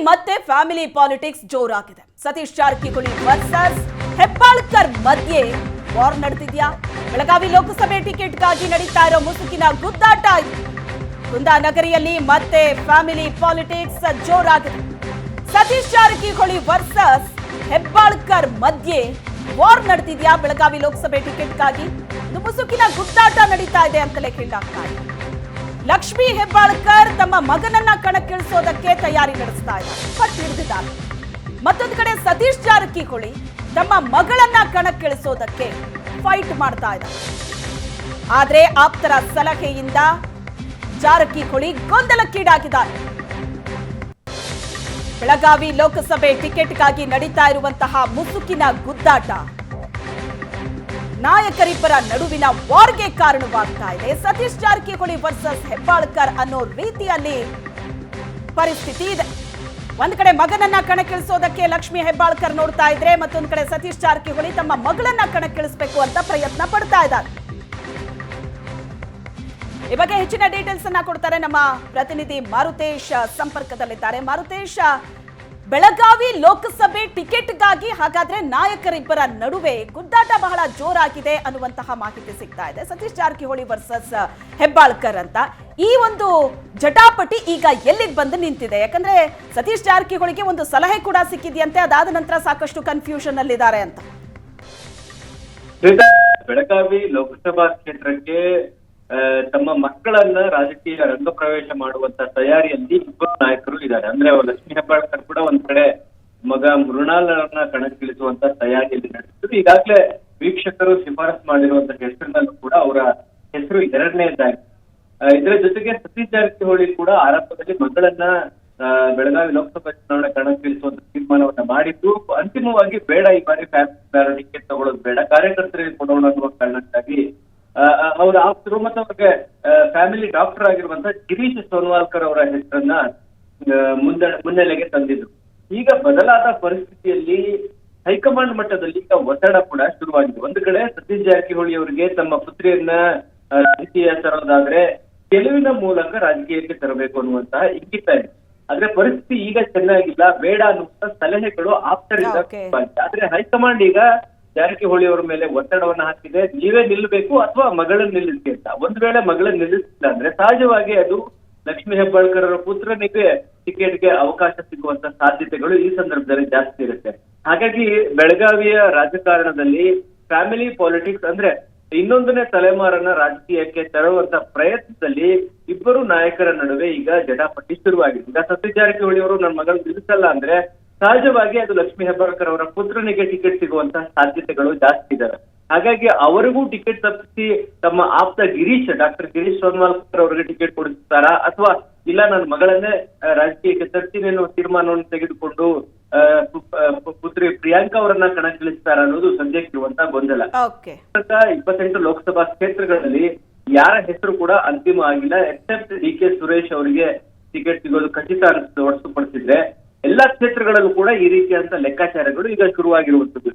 ಮತ್ತೆ family politics ಜೋರಾಗಿದೆ. Satish Jarkiholi versus Hebbalkar ಮಧ್ಯೆ ವಾರ್ ನಡೆದಿದ್ಯಾ? ಬೆಳಗಾವಿ ಲೋಕಸಭೆ ಟಿಕೆಟ್ಗಾಗಿ ನಡೀತಾ ಇರೋ ಮುಸುಕಿನ ಗುದ್ದಾಟ ಇದು. ಕುಂದಾನಗರಿಯಲ್ಲಿ ಮತ್ತೆ ಫ್ಯಾಮಿಲಿ ಪಾಲಿಟಿಕ್ಸ್ ಜೋರಾಗಿದೆ. ಸತೀಶ್ ಜಾರಕಿಹೊಳಿ ವರ್ಸಸ್ ಹೆಬ್ಬಾಳ್ಕರ್ ಮಧ್ಯೆ ವಾರ್ ನಡೆದಿದ್ಯಾ? ಬೆಳಗಾವಿ ಲೋಕಸಭೆ ಟಿಕೆಟ್ಗಾಗಿ ಇದು ಮುಸುಕಿನ ಗುದ್ದಾಟ ನಡೀತಾ ಇದೆ ಅಂತಲೇ ಹೇಳಲಾಗ್ತಾ ಇದೆ. ಲಕ್ಷ್ಮೀ ಹೆಬ್ಬಾಳ್ಕರ್ ತಮ್ಮ ಮಗನನ್ನ ಕಣಕ್ಕಿಳಿಸೋದಕ್ಕೆ ತಯಾರಿ ನಡೆಸ್ತಾ ಇದ್ದಾರೆ, ಪಟ್ಟು ಹಿಡಿದಿದ್ದಾರೆ. ಮತ್ತೊಂದು ಕಡೆ ಸತೀಶ್ ಜಾರಕಿಹೊಳಿ ತಮ್ಮ ಮಗಳನ್ನ ಕಣಕ್ಕಿಳಿಸೋದಕ್ಕೆ ಫೈಟ್ ಮಾಡ್ತಾ ಇದ್ದಾರೆ. ಆದ್ರೆ ಆಪ್ತರ ಸಲಹೆಯಿಂದ ಜಾರಕಿಹೊಳಿ ಗೊಂದಲಕ್ಕೀಡಾಗಿದ್ದಾರೆ. ಬೆಳಗಾವಿ ಲೋಕಸಭೆ ಟಿಕೆಟ್ಗಾಗಿ ನಡೀತಾ ಇರುವಂತಹ ಮುಸುಕಿನ ಗುದ್ದಾಟ ನಾಯಕರಿಬ್ಬರ ನಡುವಿನ ವಾರ್ಗೆ ಕಾರಣವಾಗ್ತಾ ಇದೆ. ಸತೀಶ್ ಜಾರಕಿಹೊಳಿ ವರ್ಸಸ್ ಹೆಬ್ಬಾಳ್ಕರ್ ಅನ್ನೋ ರೀತಿಯಲ್ಲಿ ಪರಿಸ್ಥಿತಿ ಇದೆ. ಒಂದ್ ಕಡೆ ಮಗನನ್ನ ಕಣಕ್ಕಿಳಿಸೋದಕ್ಕೆ ಲಕ್ಷ್ಮೀ ಹೆಬ್ಬಾಳ್ಕರ್ ನೋಡ್ತಾ ಇದ್ರೆ, ಮತ್ತೊಂದು ಕಡೆ ಸತೀಶ್ ಜಾರಕಿಹೊಳಿ ತಮ್ಮ ಮಗಳನ್ನ ಕಣಕ್ಕಿಳಿಸಬೇಕು ಅಂತ ಪ್ರಯತ್ನ ಪಡ್ತಾ ಇದ್ದಾರೆ. ಈ ಬಗ್ಗೆ ಹೆಚ್ಚಿನ ಡೀಟೇಲ್ಸ್ ಅನ್ನ ಕೊಡ್ತಾರೆ ನಮ್ಮ ಪ್ರತಿನಿಧಿ ಮಾರುತೇಶ್ ಸಂಪರ್ಕದಲ್ಲಿದ್ದಾರೆ. ಮಾರುತೇಶ್, ಬೆಳಗಾವಿ ಲೋಕಸಭೆ ಟಿಕೆಟ್ಗಾಗಿ ಹಾಗಾದ್ರೆ ನಾಯಕರಿಬ್ಬರ ನಡುವೆ ಗುದ್ದಾಟ ಬಹಳ ಜೋರಾಗಿದೆ ಅನ್ನುವಂತಹ ಮಾಹಿತಿ ಸಿಗ್ತಾ ಇದೆ. ಸತೀಶ್ ಜಾರಕಿಹೊಳಿ ವರ್ಸಸ್ ಹೆಬ್ಬಾಳ್ಕರ್ ಅಂತ ಈ ಒಂದು ಜಟಾಪಟಿ ಈಗ ಎಲ್ಲಿಗೆ ಬಂದು ನಿಂತಿದೆ? ಯಾಕಂದ್ರೆ ಸತೀಶ್ ಜಾರಕಿಹೊಳಿಗೆ ಒಂದು ಸಲಹೆ ಕೂಡ ಸಿಕ್ಕಿದೆಯಂತೆ, ಅದಾದ ನಂತರ ಸಾಕಷ್ಟು ಕನ್ಫ್ಯೂಷನ್ ಅಲ್ಲಿದ್ದಾರೆ ಅಂತ. ಬೆಳಗಾವಿ ಲೋಕಸಭಾ ಕ್ಷೇತ್ರಕ್ಕೆ ತಮ್ಮ ಮಕ್ಕಳನ್ನ ರಾಜಕೀಯ ರಂಗ ಪ್ರವೇಶ ಮಾಡುವಂತ ತಯಾರಿಯಲ್ಲಿ ಇಬ್ಬರು ನಾಯಕರು ಇದ್ದಾರೆ. ಅಂದ್ರೆ ಲಕ್ಷ್ಮೀ ಹೆಬ್ಬಾಳ್ಕರ್ ಕೂಡ ಒಂದ್ ಕಡೆ ಮಗ ಮೃಣಾಲರನ್ನ ಕಣಕ್ಕಿಳಿಸುವಂತ ತಯಾರಿಯಲ್ಲಿ ನಡೆಸಿದ್ರು. ಈಗಾಗಲೇ ವೀಕ್ಷಕರು ಶಿಫಾರಸ್ ಮಾಡಿರುವಂತ ಹೆಸರಿನಲ್ಲೂ ಕೂಡ ಅವರ ಹೆಸರು ಎರಡನೇದಾಗಿ. ಇದರ ಜೊತೆಗೆ ಸತೀಶ್ ಜಾರಕಿಹೊಳಿ ಕೂಡ ಆರಂಭದಲ್ಲಿ ಮಗಳನ್ನ ಬೆಳಗಾವಿ ಲೋಕಸಭಾ ಚುನಾವಣೆ ಕಣಕ್ಕಿಳಿಸುವಂತ ತೀರ್ಮಾನವನ್ನ ಮಾಡಿದ್ದು, ಅಂತಿಮವಾಗಿ ಬೇಡ ಈ ಬಾರಿ ಫ್ಯಾಮಿಲಿ ಟಿಕೆಟ್ ತಗೊಳ್ಳೋದು ಬೇಡ, ಕಾರ್ಯಕರ್ತರಿಗೆ ಕೊಡೋಣ ಅನ್ನುವ ಕಾರಣಕ್ಕಾಗಿ ಅವರ ಆಪ್ತರು ಮತ್ತು ಅವ್ರಿಗೆ ಫ್ಯಾಮಿಲಿ ಡಾಕ್ಟರ್ ಆಗಿರುವಂತಹ ಗಿರೀಶ್ ಸೋನ್ವಾಲ್ಕರ್ ಅವರ ಹೆಸರನ್ನ ಮುನ್ನೆಲೆಗೆ ತಂದಿದ್ರು. ಈಗ ಬದಲಾದ ಪರಿಸ್ಥಿತಿಯಲ್ಲಿ ಹೈಕಮಾಂಡ್ ಮಟ್ಟದಲ್ಲಿ ಈಗ ಒತ್ತಡ ಕೂಡ ಶುರುವಾಗಿದೆ. ಒಂದು ಕಡೆ ಸತೀಶ್ ಜಾರಕಿಹೊಳಿ ಅವರಿಗೆ ತಮ್ಮ ಪುತ್ರಿಯನ್ನ ರಾಜಕೀಯ ತರೋದಾದ್ರೆ ಗೆಲುವಿನ ಮೂಲಕ ರಾಜಕೀಯಕ್ಕೆ ತರಬೇಕು ಅನ್ನುವಂತಹ ಇಂಗಿತ ಇದೆ. ಆದ್ರೆ ಪರಿಸ್ಥಿತಿ ಈಗ ಚೆನ್ನಾಗಿಲ್ಲ, ಬೇಡ ಅನ್ನುವಂತ ಸಲಹೆಗಳು ಆಪ್ತರಿಂದ. ಆದ್ರೆ ಹೈಕಮಾಂಡ್ ಈಗ ಜಾರಕಿಹೊಳಿ ಅವರ ಮೇಲೆ ಒತ್ತಡವನ್ನ ಹಾಕಿದೆ, ನೀವೇ ನಿಲ್ಲಬೇಕು ಅಥವಾ ಮಗಳನ್ನ ನಿಲ್ಲಿಸಿ ಅಂತ. ಒಂದ್ ವೇಳೆ ಮಗಳನ್ನ ನಿಲ್ಲಿಸಿಲ್ಲ ಅಂದ್ರೆ ಸಹಜವಾಗಿ ಅದು ಲಕ್ಷ್ಮೀ ಹೆಬ್ಬಾಳ್ಕರ್ ಅವರ ಪುತ್ರನಿಗೆ ಟಿಕೆಟ್ಗೆ ಅವಕಾಶ ಸಿಗುವಂತ ಸಾಧ್ಯತೆಗಳು ಈ ಸಂದರ್ಭದಲ್ಲಿ ಜಾಸ್ತಿ ಇರುತ್ತೆ. ಹಾಗಾಗಿ ಬೆಳಗಾವಿಯ ರಾಜಕಾರಣದಲ್ಲಿ ಫ್ಯಾಮಿಲಿ ಪಾಲಿಟಿಕ್ಸ್ ಅಂದ್ರೆ ಇನ್ನೊಂದನೇ ತಲೆಮಾರನ್ನ ರಾಜಕೀಯಕ್ಕೆ ತರುವಂತ ಪ್ರಯತ್ನದಲ್ಲಿ ಇಬ್ಬರು ನಾಯಕರ ನಡುವೆ ಈಗ ಜಟಾಪಟಿ ಶುರುವಾಗಿದೆ. ಈಗ ಸತೀಶ್ ಜಾರಕಿಹೊಳಿ ಅವರು ನನ್ನ ಮಗಳು ನಿಲ್ಲಿಸಲ್ಲ ಅಂದ್ರೆ ಸಹಜವಾಗಿ ಅದು ಲಕ್ಷ್ಮೀ ಹೆಬ್ಬಾಳ್ಕರ್ ಅವರ ಪುತ್ರನಿಗೆ ಟಿಕೆಟ್ ಸಿಗುವಂತಹ ಸಾಧ್ಯತೆಗಳು ಜಾಸ್ತಿ ಇದಾವೆ. ಹಾಗಾಗಿ ಅವರಿಗೂ ಟಿಕೆಟ್ ತಪ್ಪಿಸಿ ತಮ್ಮ ಆಪ್ತ ಡಾಕ್ಟರ್ ಗಿರೀಶ್ ಸೋನ್ವಾಲ್ಕರ್ ಅವರಿಗೆ ಟಿಕೆಟ್ ಕೊಡಿಸ್ತಾರಾ ಅಥವಾ ಇಲ್ಲ ನನ್ನ ಮಗಳನ್ನೇ ರಾಜಕೀಯಕ್ಕೆ ತರ್ತೀನಿ ಅನ್ನೋ ತೀರ್ಮಾನವನ್ನು ತೆಗೆದುಕೊಂಡು ಪುತ್ರಿ ಪ್ರಿಯಾಂಕಾ ಅವರನ್ನ ಕಣಕ್ಕಿಳಿಸ್ತಾರ ಅನ್ನೋದು ಸದ್ಯಕ್ಕಿರುವಂತಹ ಗೊಂದಲ. 28 ಲೋಕಸಭಾ ಕ್ಷೇತ್ರಗಳಲ್ಲಿ ಯಾರ ಹೆಸರು ಕೂಡ ಅಂತಿಮ ಆಗಿಲ್ಲ, ಎಕ್ಸೆಪ್ಟ್ ಡಿ ಕೆ ಸುರೇಶ್ ಅವರಿಗೆ ಟಿಕೆಟ್ ಸಿಗೋದು ಖಚಿತ ಅಂತ ಹೊರತುಪಡಿಸಿದ್ರೆ ಎಲ್ಲಾ ಕ್ಷೇತ್ರಗಳಲ್ಲೂ ಕೂಡ ಈ ರೀತಿಯಾದಂತಹ ಲೆಕ್ಕಾಚಾರಗಳು ಈಗ ಶುರುವಾಗಿರುವಂತದ್ದು.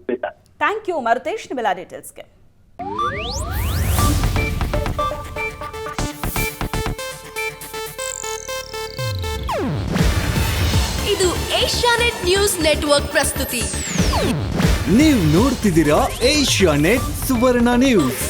ಥ್ಯಾಂಕ್ ಯು ಮಾರುತೇಶ್, ನಿಮ್ಮೆಲ್ಲ ಡೀಟೇಲ್ಸ್ಗೆ. ಇದು ಏಷ್ಯಾನೆಟ್ ನ್ಯೂಸ್ ನೆಟ್ವರ್ಕ್ ಪ್ರಸ್ತುತಿ. ನೀವು ನೋಡ್ತಿದ್ದೀರಾ ಏಷ್ಯಾನೆಟ್ ಸುವರ್ಣ ನ್ಯೂಸ್.